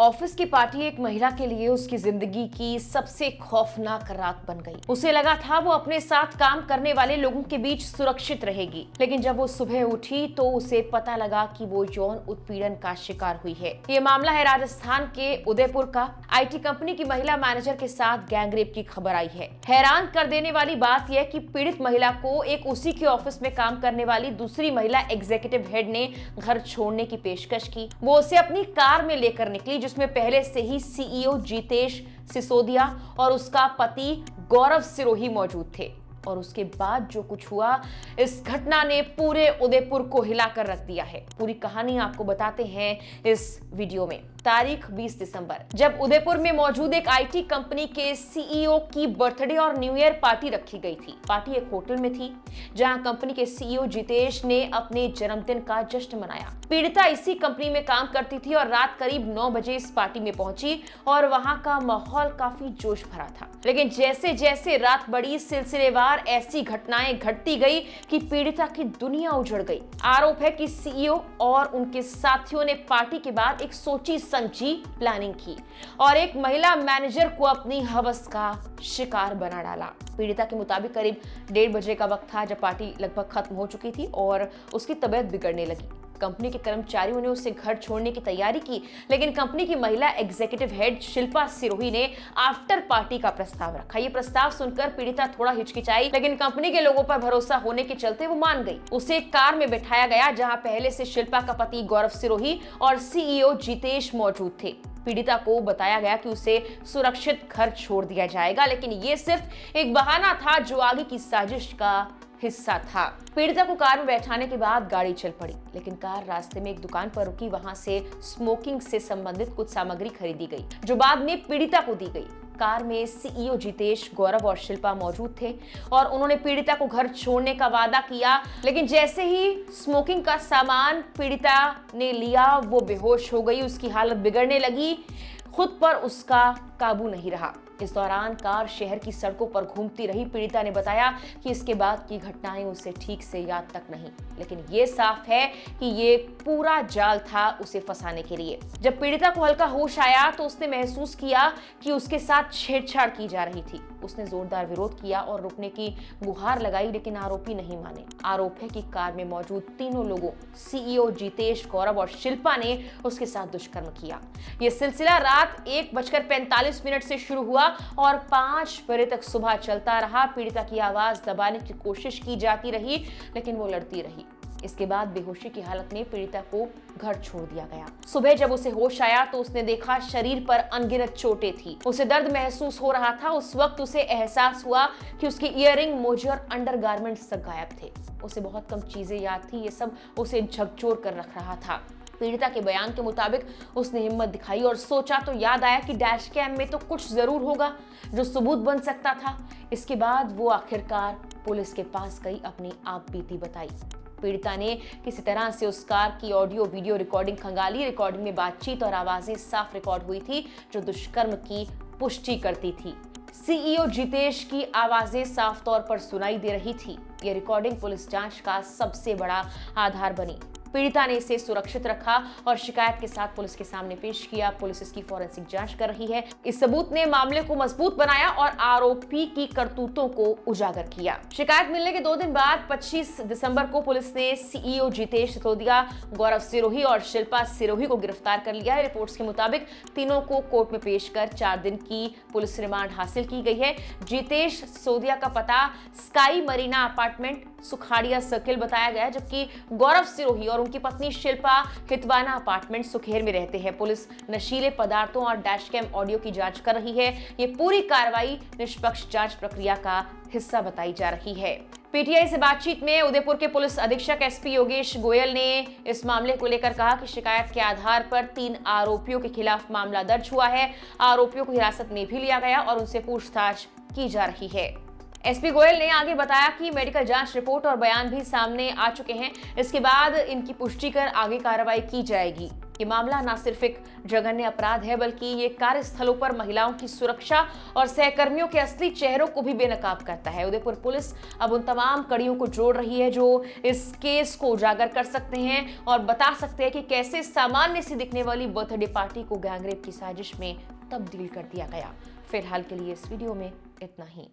Office की party एक महिला के लिए उसकी जिंदगी की सबसे खौफनाक रात बन गई। उसे लगा था वो अपने साथ काम करने वाले लोगों के बीच सुरक्षित रहेगी, लेकिन जब वो सुबह उठी तो उसे पता लगा कि वो यौन उत्पीड़न का शिकार हुई है। ये मामला है राजस्थान के उदयपुर का। आईटी कंपनी की महिला मैनेजर के साथ गैंगरेप की खबर आई है। हैरान कर देने वाली बात यह कि पीड़ित महिला को एक उसी के ऑफिस में काम करने वाली दूसरी महिला एग्जीक्यूटिव हेड ने घर छोड़ने की पेशकश की। वो उसे अपनी कार में लेकर निकली, जिसमें पहले से ही सीईओ जितेश सिसोदिया और उसका पति गौरव सिरोही मौजूद थे। और उसके बाद जो कुछ हुआ, इस घटना ने पूरे उदयपुर को हिलाकर रख दिया है। पूरी कहानी आपको बताते हैं इस वीडियो में। तारीख 20 दिसंबर, जब उदयपुर में मौजूद एक आईटी कंपनी के सीईओ की बर्थडे और न्यू ईयर पार्टी रखी गई थी। पार्टी एक होटल में थी, जहां कंपनी के सीईओ जितेश ने अपने जन्मदिन का जश्न मनाया। पीड़िता इसी कंपनी में काम करती थी और रात करीब 9 बजे इस पार्टी में पहुंची और वहां का माहौल काफी जोश भरा था। लेकिन जैसे जैसे रात बढ़ी, सिलसिलेवार ऐसी घटनाएं घटती गई कि पीड़िता की दुनिया उजड़ गई। आरोप है कि सीईओ और उनके साथियों ने पार्टी के बाद एक सोची समझी प्लानिंग की और एक महिला मैनेजर को अपनी हवस का शिकार बना डाला। पीड़िता के मुताबिक करीब 1:30 बजे का वक्त था जब पार्टी लगभग खत्म हो चुकी थी और उसकी तबीयत बिगड़ने लगी। कंपनी के कर्मचारियों ने उसे घर छोड़ने की तैयारी की, लेकिन कंपनी की महिला एग्जीक्यूटिव हेड शिल्पा सिरोही ने आफ्टर पार्टी का प्रस्ताव रखा। ये प्रस्ताव सुनकर पीड़िता थोड़ा हिचकिचाई, लेकिन कंपनी के लोगों पर भरोसा होने के चलते वो मान गई। उसे एक कार में बिठाया गया, जहां पहले से शिल्पा का पति गौरव सिरोही और सीईओ जितेश मौजूद थे। पीड़िता को बताया गया कि उसे सुरक्षित घर छोड़ दिया जाएगा, लेकिन ये सिर्फ एक बहाना था जो आगे की साजिश का हिस्सा था। पीड़िता को कार में बैठाने के बाद गाड़ी चल पड़ी, लेकिन कार रास्ते में एक दुकान पर रुकी। वहां से स्मोकिंग से संबंधित कुछ सामग्री खरीदी गई, जो बाद में पीड़िता को दी गई। कार में सीईओ जितेश, गौरव और शिल्पा मौजूद थे और उन्होंने पीड़िता को घर छोड़ने का वादा किया, लेकिन जैसे ही स्मोकिंग का सामान पीड़िता ने लिया, वो बेहोश हो गई। उसकी हालत बिगड़ने लगी, खुद पर उसका काबू नहीं रहा। इस दौरान कार शहर की सड़कों पर घूमती रही। पीड़िता ने बताया कि इसके बाद की घटनाएं उसे ठीक से याद तक नहीं, लेकिन ये साफ है कि ये पूरा जाल था उसे फंसाने के लिए। जब पीड़िता को हल्का होश आया तो उसने महसूस किया कि उसके साथ छेड़छाड़ की जा रही थी। उसने जोरदार विरोध किया और रुकने की गुहार लगाई, लेकिन आरोपी नहीं माने। आरोप है कि कार में मौजूद तीनों लोगों, सीईओ जितेश, गौरव और शिल्पा ने उसके साथ दुष्कर्म किया। यह सिलसिला रात 1:45 से शुरू हुआ और 5 बजे तक सुबह चलता रहा। पीड़िता की आवाज दबाने की कोशिश की जाती रही, लेकिन वो लड़ती रही। इसके बाद बेहोशी की हालत में पीड़िता को घर छोड़ दिया गया। सुबह जब उसे होश आया तो उसने देखा शरीर पर अनगिनत चोटें थी। उसे दर्द महसूस हो रहा था। उस वक्त उसे एहसास हुआ कि उसके इयररिंग, मोजे और अंडरगारमेंट्स सब गायब थे। उसे बहुत कम चीजें याद थी। ये सब उसे झकझोर कर रख रहा था। पीड़िता के बयान के मुताबिक उसने हिम्मत दिखाई और सोचा तो याद आया कि डैश कैम में तो कुछ जरूर होगा जो सबूत बन सकता था। इसके बाद वो आखिरकार पुलिस के पास गई, अपनी आप बीती बताई। पीड़िता ने किसी तरह से उस कार की ऑडियो वीडियो रिकॉर्डिंग खंगाली। रिकॉर्डिंग में बातचीत और आवाजें साफ रिकॉर्ड हुई थी, जो दुष्कर्म की पुष्टि करती थी। सीईओ जितेश की आवाजें साफ तौर पर सुनाई दे रही थी। यह रिकॉर्डिंग पुलिस जांच का सबसे बड़ा आधार बनी। पीड़िता ने इसे सुरक्षित रखा और शिकायत के साथ पुलिस के सामने पेश किया। पुलिस इसकी फॉरेंसिक जांच कर रही है। इस सबूत ने मामले को मजबूत बनाया और आरोपी की करतूतों को उजागर किया। शिकायत मिलने के 2 दिन बाद 25 दिसंबर को पुलिस ने सीईओ जितेश सिसोदिया, गौरव सिरोही और शिल्पा सिरोही को गिरफ्तार कर लिया है। रिपोर्ट्स के मुताबिक तीनों को कोर्ट में पेश कर 4 दिन की पुलिस रिमांड हासिल की गई है। जितेश सिसोदिया का पता sky Marina apartment, Sukhadia circle बताया गया है, जबकि गौरव सिरोही और उनकी पत्नी शिल्पा हितवाना अपार्टमेंट सुखेर में रहते हैं। पुलिस नशीले पदार्थों और डैश कैम ऑडियो की जांच कर रही है। ये पूरी कार्रवाई निष्पक्ष जांच प्रक्रिया का हिस्सा बताई जा रही है। पीटीआई से बातचीत में उदयपुर के पुलिस अधीक्षक एसपी योगेश गोयल ने इस मामले को लेकर कहा कि शिकायत के आधार पर 3 आरोपियों के खिलाफ मामला दर्ज हुआ है। आरोपियों को हिरासत में भी लिया गया और उनसे पूछताछ की जा रही है। एसपी गोयल ने आगे बताया कि मेडिकल जांच रिपोर्ट और बयान भी सामने आ चुके हैं। इसके बाद इनकी पुष्टि कर आगे कार्रवाई की जाएगी। ये मामला न सिर्फ एक जघन्य अपराध है, बल्कि ये कार्यस्थलों पर महिलाओं की सुरक्षा और सहकर्मियों के असली चेहरों को भी बेनकाब करता है। उदयपुर पुलिस अब उन तमाम कड़ियों को जोड़ रही है जो इस केस को उजागर कर सकते हैं और बता सकते हैं कि कैसे सामान्य सी दिखने वाली बर्थडे पार्टी को गैंगरेप की साजिश में तब्दील कर दिया गया। फिलहाल के लिए इस वीडियो में इतना ही।